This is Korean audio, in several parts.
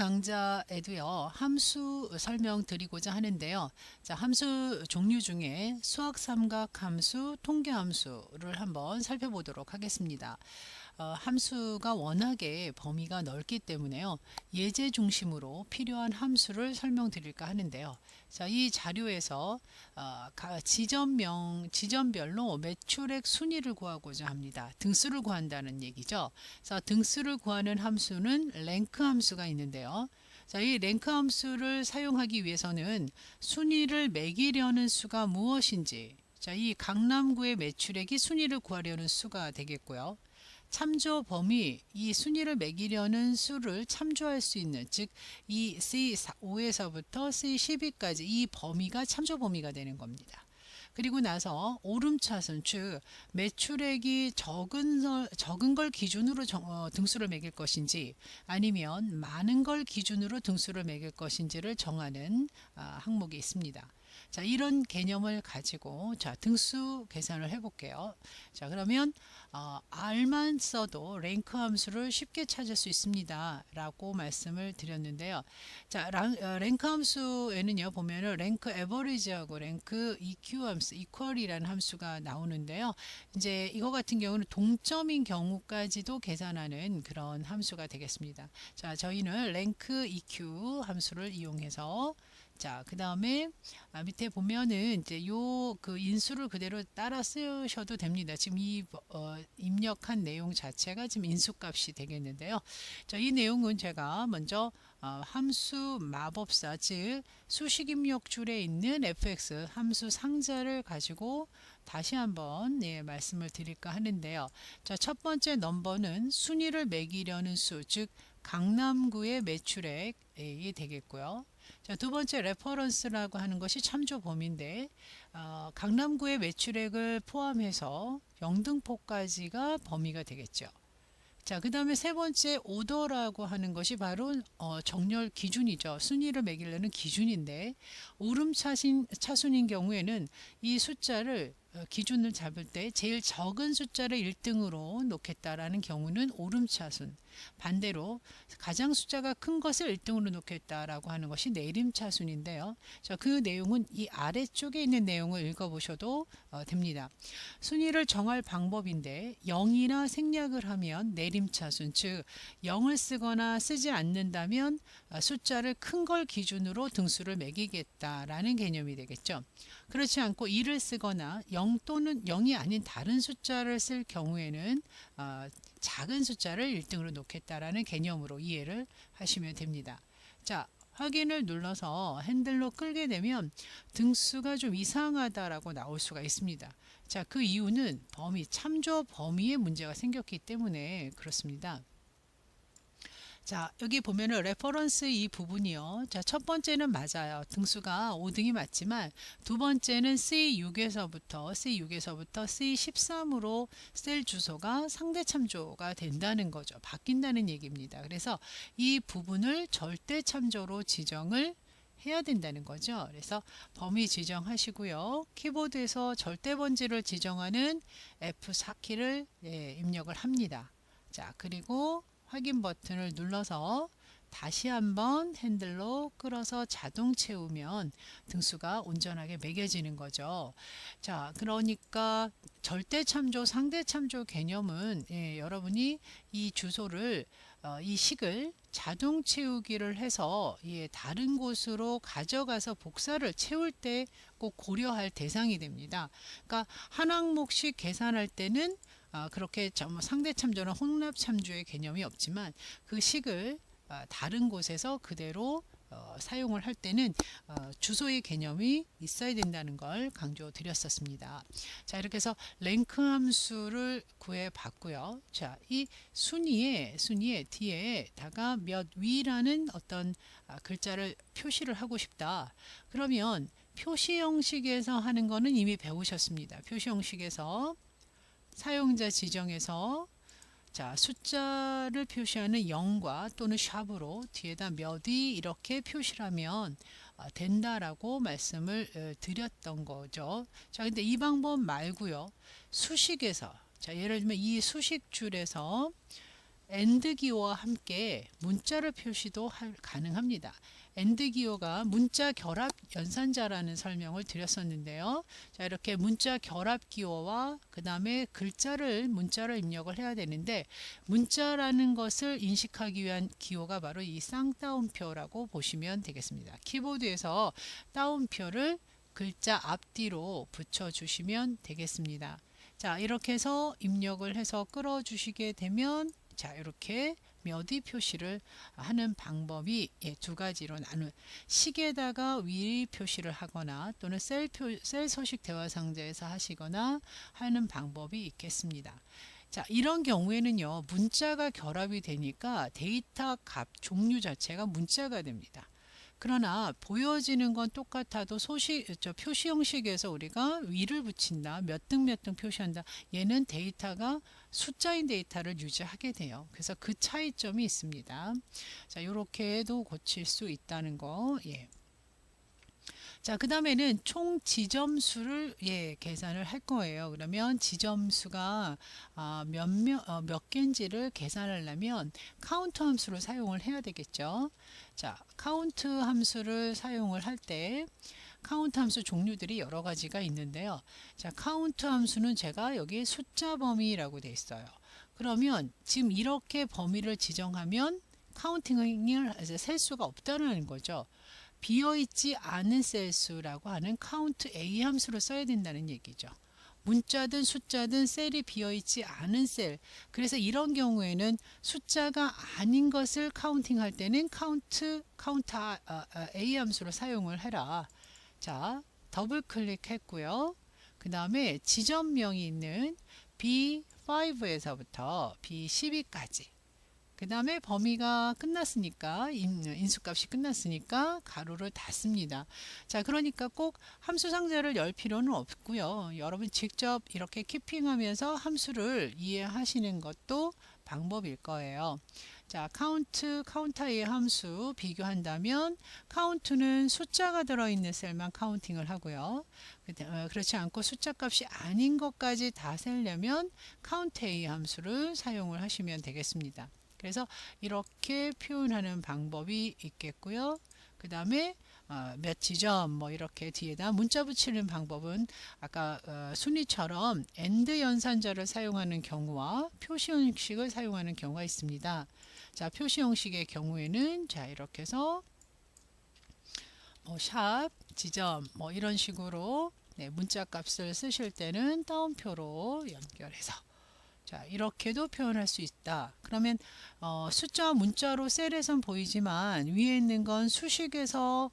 강좌에도요, 함수 설명드리고자 하는데요. 자, 함수 종류 중에 수학 삼각 함수, 통계 함수를 한번 살펴보도록 하겠습니다. 함수가 워낙에 범위가 넓기 때문에요. 예제 중심으로 필요한 함수를 설명드릴까 하는데요. 자, 이 자료에서 지점별로 매출액 순위를 구하고자 합니다. 등수를 구한다는 얘기죠. 자, 등수를 구하는 함수는 랭크 함수가 있는데요. 자, 이 랭크 함수를 사용하기 위해서는 순위를 매기려는 수가 무엇인지, 자, 이 강남구의 매출액이 순위를 구하려는 수가 되겠고요. 참조 범위, 이 순위를 매기려는 수를 참조할 수 있는, 즉 이 C5에서부터 C12까지 이 범위가 참조 범위가 되는 겁니다. 그리고 나서 오름차순, 즉 매출액이 적은 걸 기준으로 등수를 매길 것인지 아니면 많은 걸 기준으로 등수를 매길 것인지를 정하는 항목이 있습니다. 자, 이런 개념을 가지고 등수 계산을 해 볼게요. 자, 그러면 R만 써도 랭크 함수를 쉽게 찾을 수 있습니다 라고 말씀을 드렸는데요. 자, 랭크 함수에는요, 보면은 랭크 에버리지하고 랭크 EQ 함수, equal이라는 함수가 나오는데요. 이제 이거 같은 경우는 동점인 경우까지도 계산하는 그런 함수가 되겠습니다. 자, 저희는 랭크 EQ 함수를 이용해서, 자, 그 다음에 밑에 보면은 이제 요 그 인수를 그대로 따라 쓰셔도 됩니다. 지금 이 입력한 내용 자체가 지금 인수값이 되겠는데요. 자, 이 내용은 제가 먼저 함수 마법사, 즉 수식 입력 줄에 있는 fx 함수 상자를 가지고 다시 한번 말씀을 드릴까 하는데요. 자, 첫 번째 넘버는 순위를 매기려는 수, 즉 강남구의 매출액이 되겠고요. 자, 두 번째 레퍼런스라고 하는 것이 참조 범위인데 강남구의 매출액을 포함해서 영등포까지가 범위가 되겠죠. 자, 그 다음에 세 번째 오더라고 하는 것이 바로 정렬 기준이죠. 순위를 매기려는 기준인데 오름차순인 경우에는 이 숫자를 기준을 잡을 때 제일 적은 숫자를 1등으로 놓겠다라는 경우는 오름차순, 반대로 가장 숫자가 큰 것을 1등으로 놓겠다라고 하는 것이 내림차순인데요. 자, 그 내용은 이 아래쪽에 있는 내용을 읽어보셔도 됩니다. 순위를 정할 방법인데 0이나 생략을 하면 내림차순, 즉 0을 쓰거나 쓰지 않는다면 숫자를 큰 걸 기준으로 등수를 매기겠다라는 개념이 되겠죠. 그렇지 않고 2를 쓰거나 0 또는 0이 아닌 다른 숫자를 쓸 경우에는 작은 숫자를 1등으로 놓겠다라는 개념으로 이해를 하시면 됩니다. 자, 확인을 눌러서 핸들로 끌게 되면 등수가 좀 이상하다라고 나올 수가 있습니다. 자, 그 이유는 참조 범위에 문제가 생겼기 때문에 그렇습니다. 자, 여기 보면은 레퍼런스 이 부분이요. 자, 첫 번째는 맞아요. 등수가 5등이 맞지만 두 번째는 C6에서부터 C13으로 셀 주소가 상대 참조가 된다는 거죠. 바뀐다는 얘기입니다. 그래서 이 부분을 절대 참조로 지정을 해야 된다는 거죠. 그래서 범위 지정하시고요. 키보드에서 절대 번지를 지정하는 F4키를 입력을 합니다. 자, 그리고 확인 버튼을 눌러서 다시 한번 핸들로 끌어서 자동 채우면 등수가 온전하게 매겨지는 거죠. 자, 그러니까 절대 참조, 상대 참조 개념은 여러분이 이 주소를 이 식을 자동 채우기를 해서 다른 곳으로 가져가서 복사를 채울 때 꼭 고려할 대상이 됩니다. 그러니까 한 항목씩 계산할 때는 그렇게 상대 참조나 혼합 참조의 개념이 없지만 그 식을 다른 곳에서 그대로 사용을 할 때는 주소의 개념이 있어야 된다는 걸 강조드렸었습니다. 자, 이렇게 해서 랭크 함수를 구해 봤고요. 자, 이 순위에 뒤에다가 몇 위라는 어떤 글자를 표시를 하고 싶다. 그러면 표시 형식에서 하는 거는 이미 배우셨습니다. 표시 형식에서 사용자 지정에서 자, 숫자를 표시하는 0과 또는 샵으로 뒤에다 몇이 이렇게 표시를 하면 된다라고 말씀을 드렸던 거죠. 자, 근데 이 방법 말고요. 수식에서, 자, 예를 들면 이 수식 줄에서 AND 기호와 함께 문자를 표시도 가능합니다. AND 기호가 문자 결합 연산자라는 설명을 드렸었는데요. 자, 이렇게 문자 결합 기호와 그 다음에 문자를 입력을 해야 되는데, 문자라는 것을 인식하기 위한 기호가 바로 이 쌍따옴표라고 보시면 되겠습니다. 키보드에서 따옴표를 글자 앞뒤로 붙여주시면 되겠습니다. 자, 이렇게 해서 입력을 해서 끌어주시게 되면, 자, 이렇게 몇 위 표시를 하는 방법이 두 가지로 식에다가 위 표시를 하거나 또는 셀 서식 대화 상자에서 하시거나 하는 방법이 있겠습니다. 자, 이런 경우에는요, 문자가 결합이 되니까 데이터 값 종류 자체가 문자가 됩니다. 그러나 보여지는 건 똑같아도 표시 형식에서 우리가 위를 붙인다, 몇 등 몇 등 표시한다, 얘는 데이터가 숫자인 데이터를 유지하게 돼요. 그래서 그 차이점이 있습니다. 자, 이렇게도 고칠 수 있다는 거. 예. 자, 그 다음에는 총 지점수를 계산을 할 거예요. 그러면 지점수가 몇 개인지를 계산하려면 카운트 함수를 사용을 해야 되겠죠. 자, 카운트 함수를 사용을 할 때 카운트 함수 종류들이 여러 가지가 있는데요. 자, 카운트 함수는 제가 여기 숫자 범위라고 되어 있어요. 그러면 지금 이렇게 범위를 지정하면 카운팅을 셀 수가 없다는 거죠. 비어있지 않은 셀수라고 하는 카운트 A 함수를 써야 된다는 얘기죠. 문자든 숫자든 셀이 비어있지 않은 셀. 그래서 이런 경우에는 숫자가 아닌 것을 카운팅할 때는 카운트 A 함수를 사용을 해라. 자, 더블 클릭했고요. 그 다음에 지점명이 있는 B5에서부터 B12까지. 그 다음에 범위가 끝났으니까 인수값이 끝났으니까 가로를 닫습니다. 자, 그러니까 꼭 함수 상자를 열 필요는 없고요. 여러분 직접 이렇게 키핑하면서 함수를 이해하시는 것도 방법일 거예요. 자, 카운터의 함수 비교한다면 카운트는 숫자가 들어있는 셀만 카운팅을 하고요. 그렇지 않고 숫자 값이 아닌 것까지 다 세려면 카운트의 함수를 사용을 하시면 되겠습니다. 그래서 이렇게 표현하는 방법이 있겠고요. 그 다음에 몇 지점 이렇게 뒤에다 문자 붙이는 방법은 아까 순위처럼 AND 연산자를 사용하는 경우와 표시 형식을 사용하는 경우가 있습니다. 자, 표시 형식의 경우에는 자, 이렇게 해서 샵, 지점 이런 식으로 문자 값을 쓰실 때는 따옴표로 연결해서 자, 이렇게도 표현할 수 있다. 그러면 숫자와 문자로 셀에선 보이지만 위에 있는 건 수식에서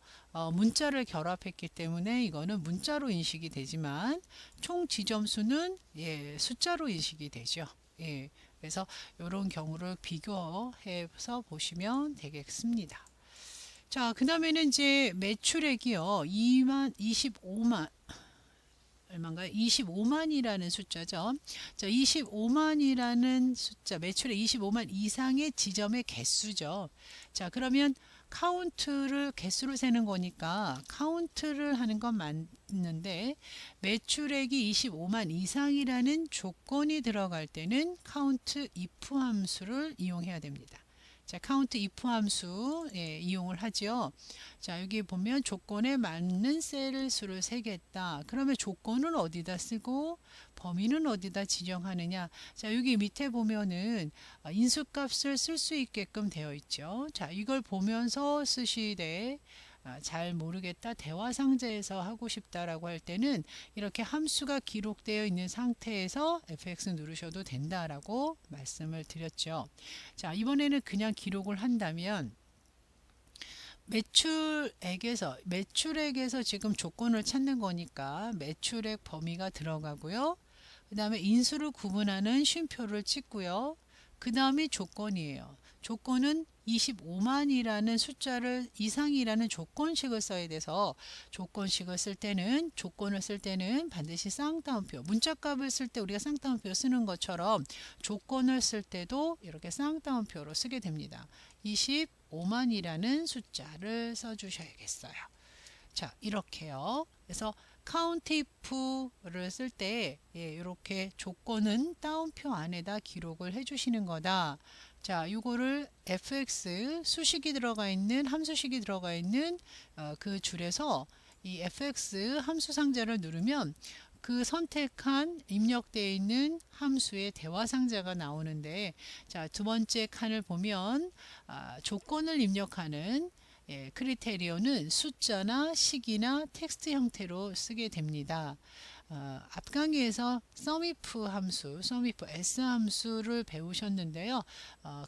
문자를 결합했기 때문에 이거는 문자로 인식이 되지만 총 지점수는 숫자로 인식이 되죠. 그래서 이런 경우를 비교해서 보시면 되겠습니다. 자, 그 다음에는 이제 매출액이요. 25만 얼마인가요? 25만이라는 숫자죠. 자, 25만이라는 숫자, 매출액 25만 이상의 지점의 개수죠. 자, 그러면 카운트를 개수를 세는 거니까 카운트를 하는 건 맞는데 매출액이 25만 이상이라는 조건이 들어갈 때는 카운트 if 함수를 이용해야 됩니다. 자, 카운트 if 함수 이용을 하죠. 자, 여기 보면 조건에 맞는 셀 수를 세겠다. 그러면 조건은 어디다 쓰고 범위는 어디다 지정하느냐. 자, 여기 밑에 보면은 인수값을 쓸 수 있게끔 되어 있죠. 자, 이걸 보면서 쓰시되 잘 모르겠다, 대화 상자에서 하고 싶다라고 할 때는 이렇게 함수가 기록되어 있는 상태에서 FX 누르셔도 된다라고 말씀을 드렸죠. 자, 이번에는 그냥 기록을 한다면 매출액에서 지금 조건을 찾는 거니까 매출액 범위가 들어가고요. 그 다음에 인수를 구분하는 쉼표를 찍고요. 그 다음이 조건이에요. 조건은 25만이라는 숫자를 이상이라는 조건식을 써야 돼서 조건을 쓸 때는 반드시 쌍따옴표, 문자값을 쓸 때 우리가 쌍따옴표 쓰는 것처럼 조건을 쓸 때도 이렇게 쌍따옴표로 쓰게 됩니다. 25만이라는 숫자를 써주셔야겠어요. 자, 이렇게요. 그래서 카운트 if를 쓸 때 이렇게 조건은 따옴표 안에다 기록을 해주시는 거다. 자, 이거를 fx 수식이 들어가 있는 함수식이 들어가 있는 그 줄에서 이 fx 함수 상자를 누르면 그 선택한 입력되어 있는 함수의 대화 상자가 나오는데, 자, 두 번째 칸을 보면 조건을 입력하는 크리테리온은 숫자나 식이나 텍스트 형태로 쓰게 됩니다. 앞 강의에서 SUMIF 함수, SUMIF S 함수를 배우셨는데요.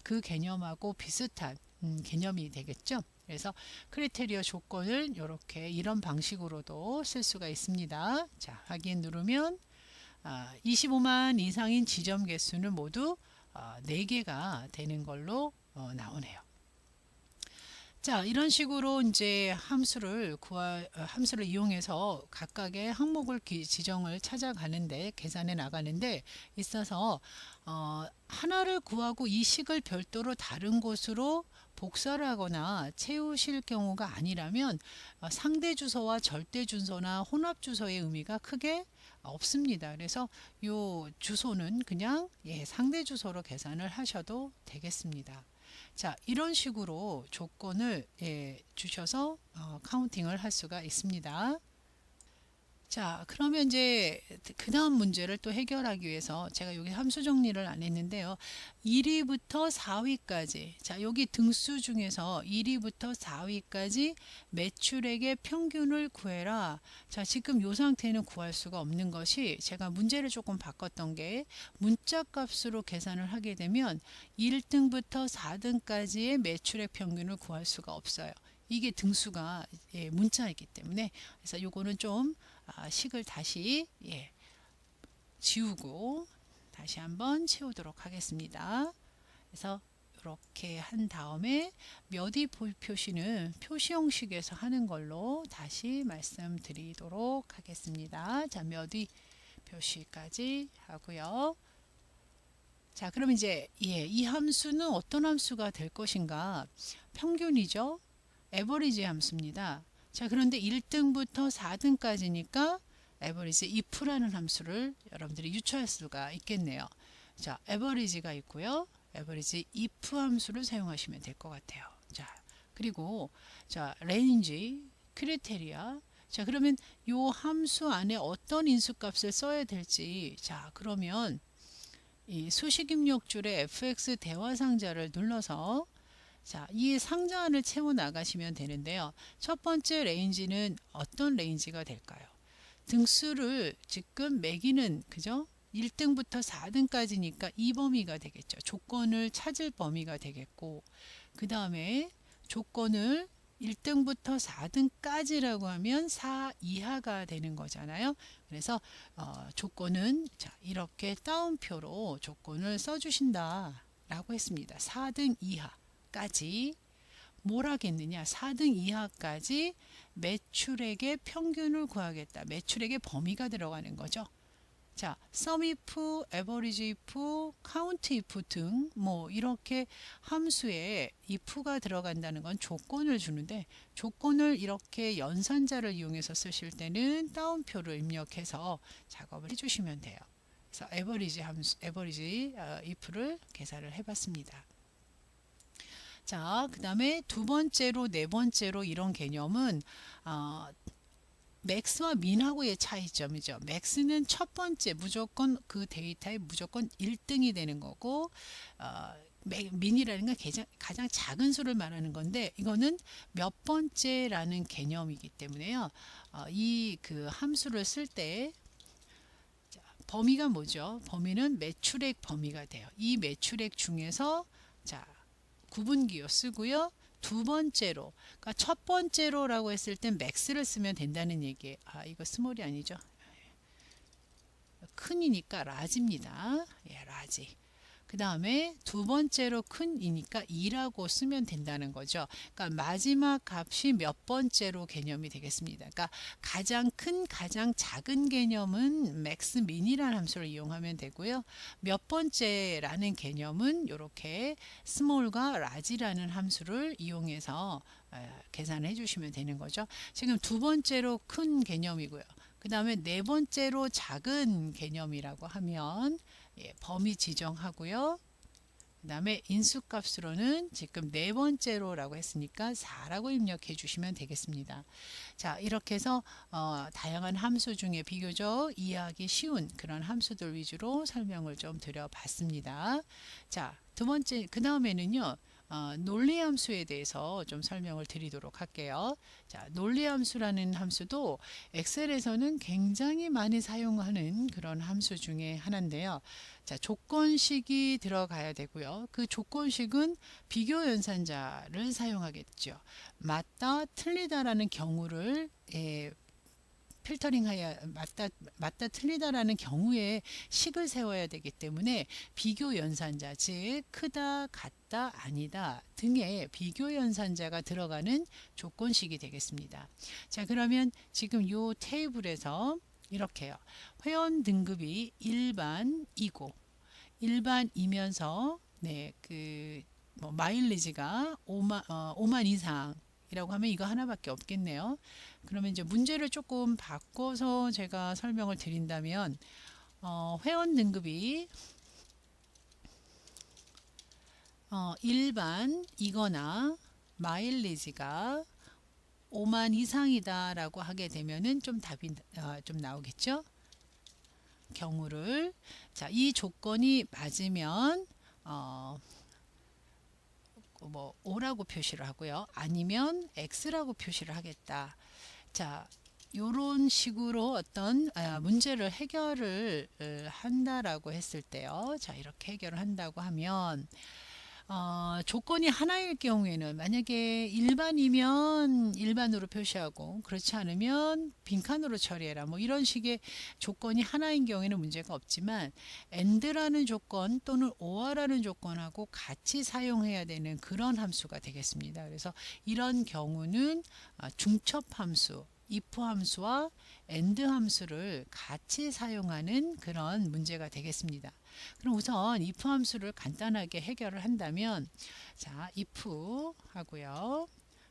그 개념하고 비슷한 개념이 되겠죠. 그래서 크리테리어 조건을 이렇게 이런 방식으로도 쓸 수가 있습니다. 자, 확인 누르면 25만 이상인 지점 개수는 모두 4개가 되는 걸로 나오네요. 자, 이런 식으로 이제 함수를 이용해서 각각의 항목을 지정을 찾아가는데, 계산해 나가는데 있어서 하나를 구하고 이 식을 별도로 다른 곳으로 복사를 하거나 채우실 경우가 아니라면 상대 주소와 절대 주소나 혼합 주소의 의미가 크게 없습니다. 그래서 이 주소는 그냥 상대 주소로 계산을 하셔도 되겠습니다. 자, 이런 식으로 조건을 주셔서 카운팅을 할 수가 있습니다. 자, 그러면 이제 그 다음 문제를 또 해결하기 위해서 제가 여기 함수 정리를 안 했는데요. 1위부터 4위까지, 자, 여기 등수 중에서 1위부터 4위까지 매출액의 평균을 구해라. 자, 지금 이 상태는 구할 수가 없는 것이, 제가 문제를 조금 바꿨던 게, 문자 값으로 계산을 하게 되면 1등부터 4등까지의 매출액 평균을 구할 수가 없어요. 이게 등수가 문자이기 때문에. 그래서 요거는 좀 식을 다시 지우고 다시 한번 채우도록 하겠습니다. 그래서 이렇게 한 다음에 몇위 표시는 표시 형식에서 하는 걸로 다시 말씀드리도록 하겠습니다. 자, 몇위 표시까지 하고요. 자, 그럼 이제 이 함수는 어떤 함수가 될 것인가? 평균이죠. 에버리지 함수입니다. 자, 그런데 1등부터 4등까지니까 에버리지 if라는 함수를 여러분들이 유추할 수가 있겠네요. 자, 에버리지가 있고요. 에버리지 if 함수를 사용하시면 될 것 같아요. 자, 그리고 자, range, 크리테리아. 자, 그러면 이 함수 안에 어떤 인수값을 써야 될지, 자, 그러면 이 수식 입력줄의 fx 대화 상자를 눌러서 자, 이 상자 안을 채워 나가시면 되는데요. 첫 번째 레인지는 어떤 레인지가 될까요? 등수를 지금 매기는, 그죠? 1등부터 4등까지니까 이 범위가 되겠죠. 조건을 찾을 범위가 되겠고, 그 다음에 조건을 1등부터 4등까지라고 하면 4 이하가 되는 거잖아요. 그래서 조건은 자, 이렇게 따옴표로 조건을 써주신다 라고 했습니다. 4등 이하 까지 뭘 하겠느냐, 4등 이하까지 매출액의 평균을 구하겠다. 매출액의 범위가 들어가는 거죠. 자, SUMIF, AVERAGEIF, COUNTIF 등 뭐 이렇게 함수에 if가 들어간다는 건 조건을 주는데, 조건을 이렇게 연산자를 이용해서 쓰실 때는 따옴표를 입력해서 작업을 해주시면 돼요. 그래서 average if를 계산을 해봤습니다. 자, 그 다음에 두 번째로, 네 번째로 이런 개념은 맥스와 민하고의 차이점이죠. 맥스는 첫 번째 무조건 그 데이터의 무조건 1등이 되는 거고, 민이라는 건 가장 작은 수를 말하는 건데, 이거는 몇 번째라는 개념이기 때문에요. 이 그 함수를 쓸 때 범위가 뭐죠? 범위는 매출액 범위가 돼요. 이 매출액 중에서 자, 구분기호 쓰고요. 두 번째로, 그러니까 첫 번째로라고 했을 땐 맥스를 쓰면 된다는 얘기예요. 이거 스몰이 아니죠. 큰이니까 라지입니다. 라지. 그 다음에 두 번째로 큰이니까 2라고 쓰면 된다는 거죠. 그러니까 마지막 값이 몇 번째로 개념이 되겠습니다. 그러니까 가장 큰, 가장 작은 개념은 맥스 민이라는 함수를 이용하면 되고요. 몇 번째라는 개념은 이렇게 스몰과 라지라는 함수를 이용해서 계산해 주시면 되는 거죠. 지금 두 번째로 큰 개념이고요. 그 다음에 네 번째로 작은 개념이라고 하면 범위 지정하고요. 그 다음에 인수값으로는 지금 네 번째로라고 했으니까 4라고 입력해 주시면 되겠습니다. 자, 이렇게 해서 다양한 함수 중에 비교적 이해하기 쉬운 그런 함수들 위주로 설명을 좀 드려봤습니다. 자, 두 번째, 그 다음에는요. 논리함수에 대해서 좀 설명을 드리도록 할게요. 자, 논리함수라는 함수도 엑셀에서는 굉장히 많이 사용하는 그런 함수 중에 하나인데요. 자, 조건식이 들어가야 되고요. 그 조건식은 비교 연산자를 사용하겠죠. 맞다, 틀리다라는 경우를 필터링하여 맞다 틀리다라는 경우에 식을 세워야 되기 때문에 비교 연산자, 즉 크다, 같다, 아니다 등의 비교 연산자가 들어가는 조건식이 되겠습니다. 자, 그러면 지금 이 테이블에서 이렇게요. 회원 등급이 일반이고 일반이면서 마일리지가 5만 이상이라고 하면 이거 하나밖에 없겠네요. 그러면 이제 문제를 조금 바꿔서 제가 설명을 드린다면 회원 등급이 일반이거나 마일리지가 5만 이상이다 라고 하게 되면은 좀 답이 좀 나오겠죠. 경우를 자, 이 조건이 맞으면 O라고 표시를 하고요. 아니면 X라고 표시를 하겠다. 자, 요런 식으로 어떤 문제를 해결을 한다라고 했을 때요. 자, 이렇게 해결을 한다고 하면 조건이 하나일 경우에는 만약에 일반이면 일반으로 표시하고 그렇지 않으면 빈칸으로 처리해라 뭐 이런 식의 조건이 하나인 경우에는 문제가 없지만 AND라는 조건 또는 OR라는 조건하고 같이 사용해야 되는 그런 함수가 되겠습니다. 그래서 이런 경우는 중첩 함수 if 함수와 AND 함수를 같이 사용하는 그런 문제가 되겠습니다. 그럼 우선 if 함수를 간단하게 해결을 한다면 자, if 하고요.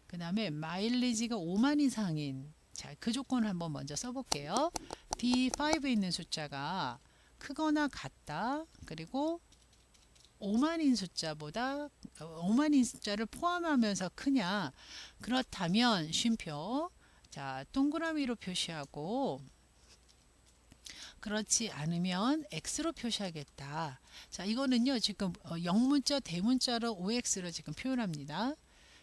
그 다음에 마일리지가 5만 이상인 자, 그 조건을 한번 먼저 써볼게요. D5에 있는 숫자가 크거나 같다. 그리고 5만인 숫자보다 5만인 숫자를 포함하면서 크냐. 그렇다면 쉼표 자, 동그라미로 표시하고 그렇지 않으면 X로 표시하겠다. 자, 이거는요, 지금 영문자, 대문자로 OX를 지금 표현합니다.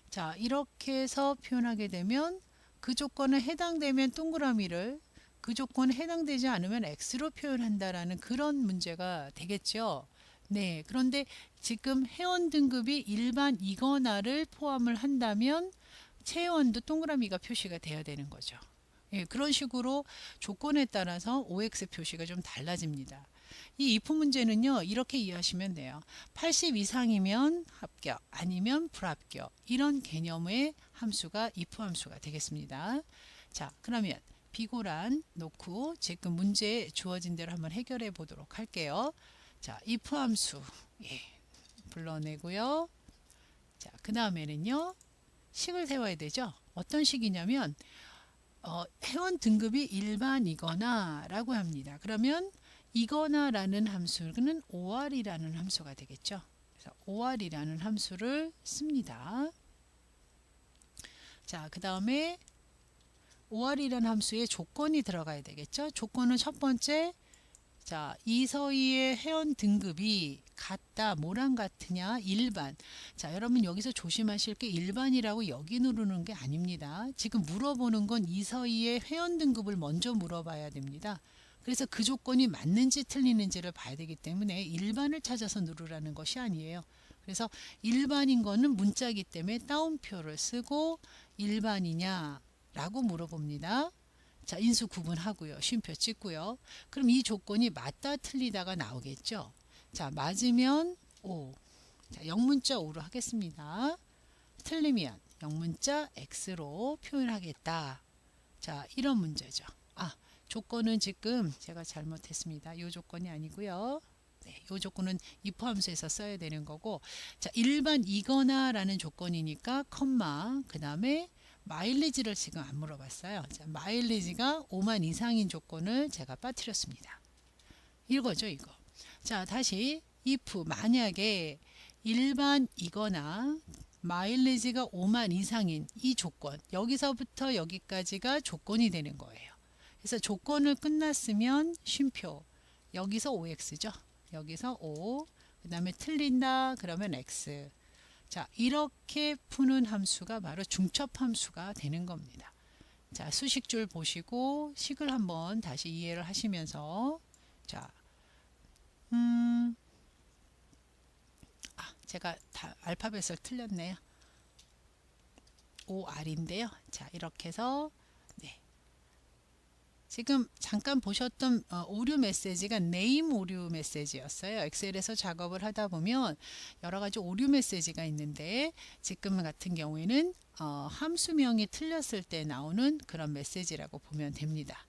자, 이렇게 해서 표현하게 되면 그 조건에 해당되면 동그라미를 그 조건에 해당되지 않으면 X로 표현한다라는 그런 문제가 되겠죠. 네, 그런데 지금 회원 등급이 일반이거나를 포함을 한다면 체원도 동그라미가 표시가 돼야 되는 거죠. 예, 그런 식으로 조건에 따라서 OX 표시가 좀 달라집니다. 이 if 문제는요, 이렇게 이해하시면 돼요. 80 이상이면 합격, 아니면 불합격. 이런 개념의 함수가 if 함수가 되겠습니다. 자, 그러면 비고란 놓고 지금 문제에 주어진 대로 한번 해결해 보도록 할게요. 자, if 함수 불러내고요. 자, 그 다음에는요, 식을 세워야 되죠. 어떤 식이냐면 회원 등급이 일반이거나 라고 합니다. 그러면 이거나 라는 함수는 OR이라는 함수가 되겠죠. 그래서 OR이라는 함수를 씁니다. 자, 그 다음에 OR이라는 함수에 조건이 들어가야 되겠죠. 조건은 첫 번째 자, 이서희의 회원 등급이 같다, 뭐랑 같으냐, 일반. 자, 여러분 여기서 조심하실 게 일반이라고 여기 누르는 게 아닙니다. 지금 물어보는 건 이서희의 회원 등급을 먼저 물어봐야 됩니다. 그래서 그 조건이 맞는지 틀리는지를 봐야 되기 때문에 일반을 찾아서 누르라는 것이 아니에요. 그래서 일반인 거는 문자이기 때문에 따옴표를 쓰고 일반이냐 라고 물어봅니다. 자, 인수 구분하고요. 쉼표 찍고요. 그럼 이 조건이 맞다 틀리다가 나오겠죠. 자, 맞으면 O. 자, 영문자 O로 하겠습니다. 틀리면 영문자 X로 표현하겠다. 자, 이런 문제죠. 아, 조건은 지금 제가 잘못했습니다. 이 조건이 아니고요. 네, 이 조건은 if 함수에서 써야 되는 거고, 자, 일반이거나 라는 조건이니까 컴마 그 다음에 마일리지를 지금 안 물어봤어요. 자, 마일리지가 5만 이상인 조건을 제가 빠뜨렸습니다. 이거죠, 이거. 자, 다시 if 만약에 일반이거나 마일리지가 5만 이상인 이 조건, 여기서부터 여기까지가 조건이 되는 거예요. 그래서 조건을 끝났으면 쉼표, 여기서 OX죠. 여기서 O, 그 다음에 틀린다 그러면 X. 자, 이렇게 푸는 함수가 바로 중첩함수가 되는 겁니다. 자, 수식줄 보시고 식을 한번 다시 이해를 하시면서, 자, 제가 다 알파벳을 틀렸네요. OR인데요. 자, 이렇게 해서 네. 지금 잠깐 보셨던 오류 메시지가 네임 오류 메시지였어요. 엑셀에서 작업을 하다 보면 여러 가지 오류 메시지가 있는데 지금 같은 경우에는 함수명이 틀렸을 때 나오는 그런 메시지라고 보면 됩니다.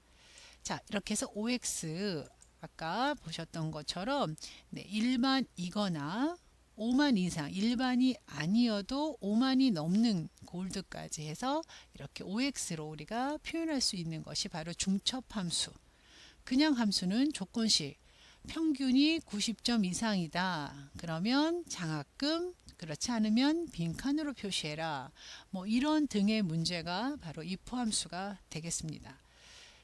자, 이렇게 해서 OX 아까 보셨던 것처럼 네, 일반이거나 5만 이상, 일반이 아니어도 5만이 넘는 골드까지 해서 이렇게 OX로 우리가 표현할 수 있는 것이 바로 중첩함수. 그냥 함수는 조건식, 평균이 90점 이상이다. 그러면 장학금, 그렇지 않으면 빈칸으로 표시해라. 뭐 이런 등의 문제가 바로 if 함수가 되겠습니다.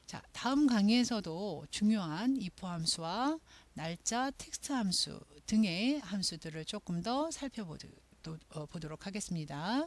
자, 다음 강의에서도 중요한 if 함수와 날짜 텍스트 함수 등의 함수들을 조금 더 살펴보도록 하겠습니다.